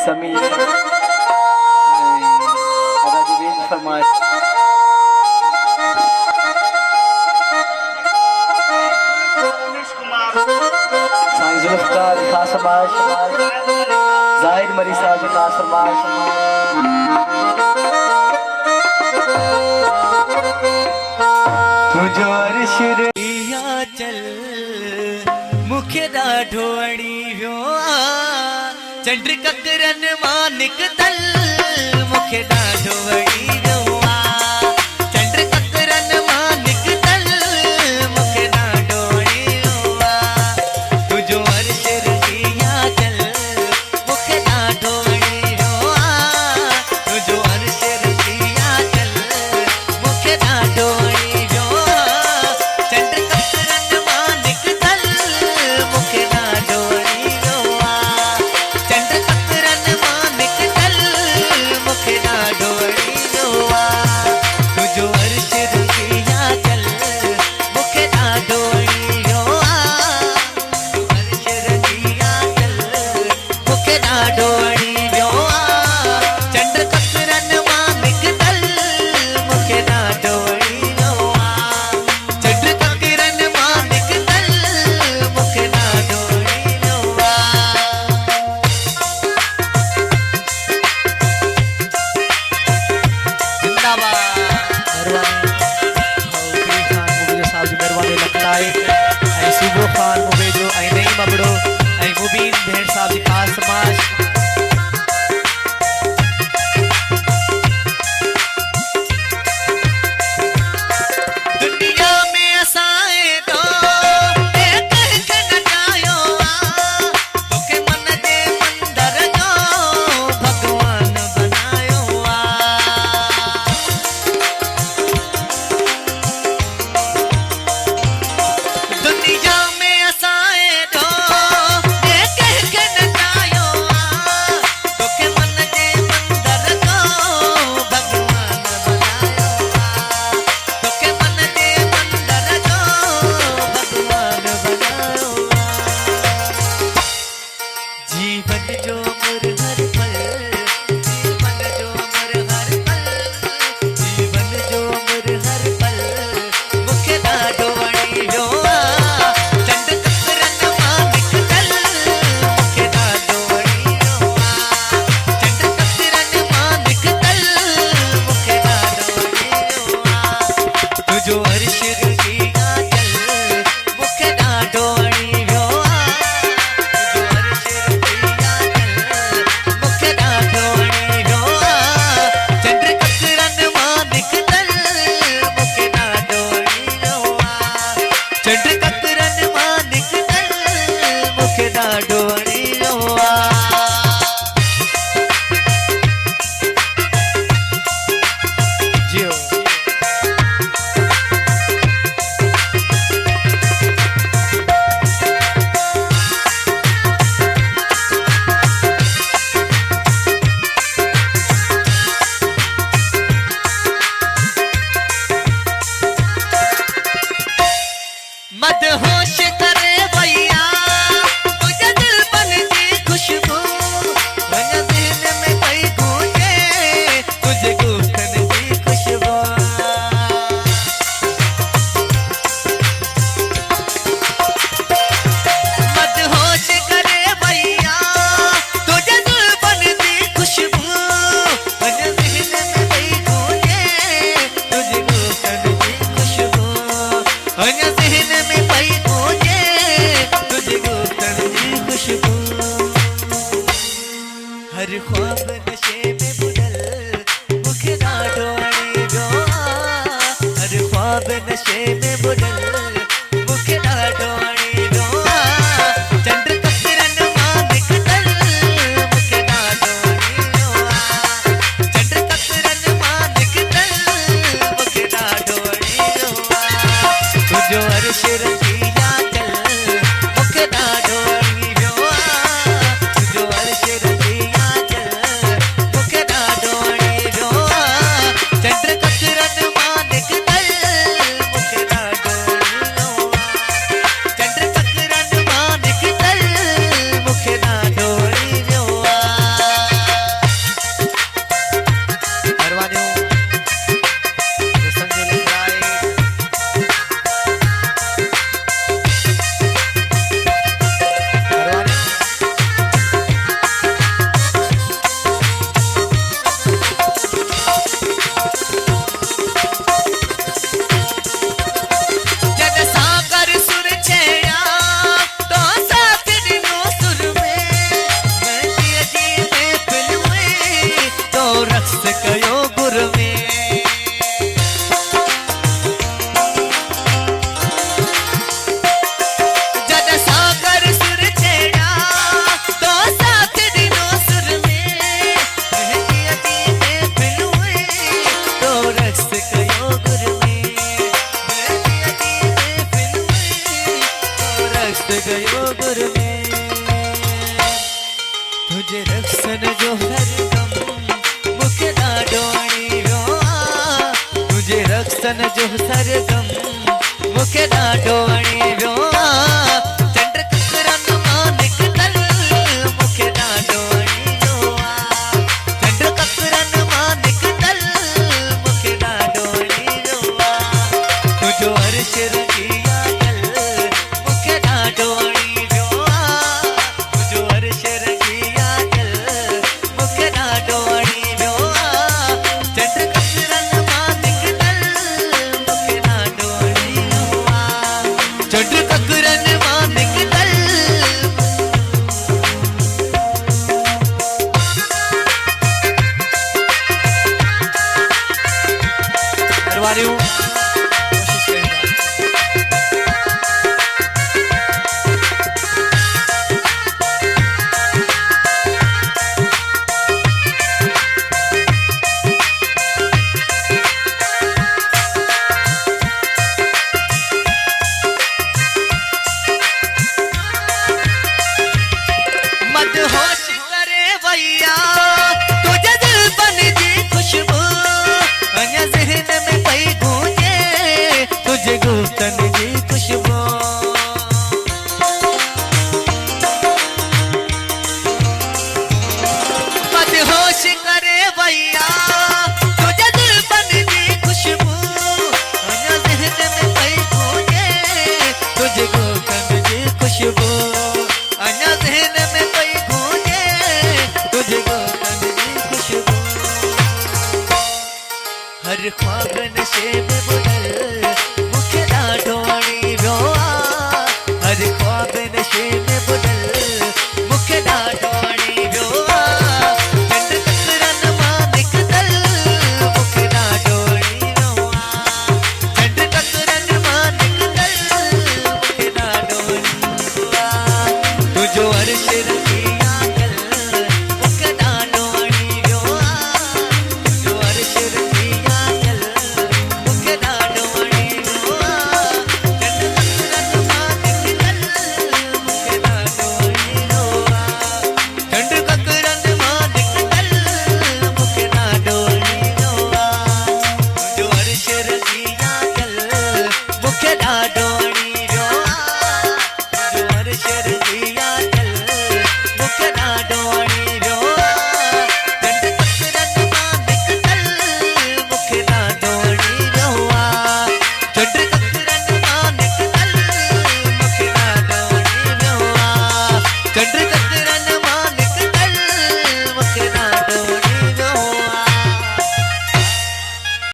समीर फरमाइश साईं जुल्फकार खास फरमाइश जाहिद मरी साहब खास फरमाइश तुझो अर्श रिया चल मुखे ॾाढो अड़ी वियो चंड ककरन मानिक तल मुखे ॾाढो अड़ी वियो चंड ककरन मानिक तल मुखे ॾाढो अड़ी वियो तुझो अर्श रिया चल मुखे ॾाढो अड़ी वियो तुझो अर्श रिया चल मुखे ॾाढो अड़ी वियो चंड ककरन मानिक तल मुखे ॾाढो अड़ी वियो चंड ककरन मानिक तल मुखे ॾाढो अड़ी वियो तुझो अर्श रिया चल मुखे ॾाढो अड़ी वियो अर्श रिया चल मुखे ॾाढो अड़ी वियो चंड ककरन मानिक तल मुखे ॾाढो अड़ी वियो चंड ककरन मानिक तल मुखे ॾाढो अड़ी वियो सूबो खान मुबेजो ऐं नई मबड़ो ऐं मुबीन भेण साहब जी ख़ास समाज दुनिया में असाए तो एक हिक नचायो तोखे मन जे मंदर जो भगवान बनायो दुनिया में असाए तो एक हिक नचायो तोखे मन जे मंदर जो भगवान बनायो तोखे मन जे मंदर जो भगवान बनायो जीवन जो मुर हर पल जीवन जो मुर हर पल जीवन जो मुर हर पल मुखे ॾाढो वणी वियो चंड ककरन मानिक तल मुखे ॾाढो वणी वियो चंड ककरन मानिक तल मुखे ॾाढो वणी वियो तुझो अर्श रिया चल मुखे ॾाढो वणी वियो तुझो अर्श रिया चल मुखे ॾाढो वणी वियो चंड ककरन मानिक तल मुखे ॾाढो वणी वियो चंड ककरन मानिक तल मुखे ॾाढो वणी वियो जियो मदहोश करे भैया तुझे दिल बन की खुशबू मन दिल में कई गूंजे तुझे गुफ्तन की खुशबू मदहोश करे भैया तुझे दिल बन की खुशबू मन दिल में कई गूंजे तुझे गुफ्तन की खुशबू मन ज़हन में पई गूंजे तुझे गुफ्तन की खुशबू हर ख्वाब नशे में बुडल मुखे ॾाढो वणी वियो हर ख्वाब नशे में बुडल मुखे ॾाढो वणी वियो चंड ककरन मानिक तल मुखे ॾाढो वणी वियो चंड ककरन मानिक तल मुखे ॾाढो वणी वियो तुझो अर्श रिया चल मुखे ॾाढो वणी वियो तुझो अर्श रिया चल जो सरगम मुखे ॾाढो वणी वियो आ तुंहिंजे रक्सन जो सरगम मुखे ॾाढो वणी वियो आ चंड ककरनि मां निकतल मुखे ॾाढो वणी वियो आ चंड ककरनि मां निकतल मुखे ॾाढो वणी वियो आ तुंहिंजो अर्श रंगी आयल मुखे ॾाढो वणी वियो आ तुंहिंजो अर्श रंगी आयल मुखे ॾाढो वणी वियो आ चंड ककरनि मां निकतल मुखे ॾाढो वणी वियो आ चंड ककरनि मां निकतल घर वारियूं कोशिश कयूं मदहोश करे भैया तुझे दिलपन जी खुशबू अञा ज़हन में पई गूंजे तुझे गुफ्तन जी खुशबू मदहोश करे भैया तुझे दिलपन जी खुशबू अञा ज़हन में पई गूंजे तुझे गुफ्तन जी खुशबू अञा ज़हन में पई गूंजे तुझे गुफ्तन जी खुशबू हर ख्वाब नशे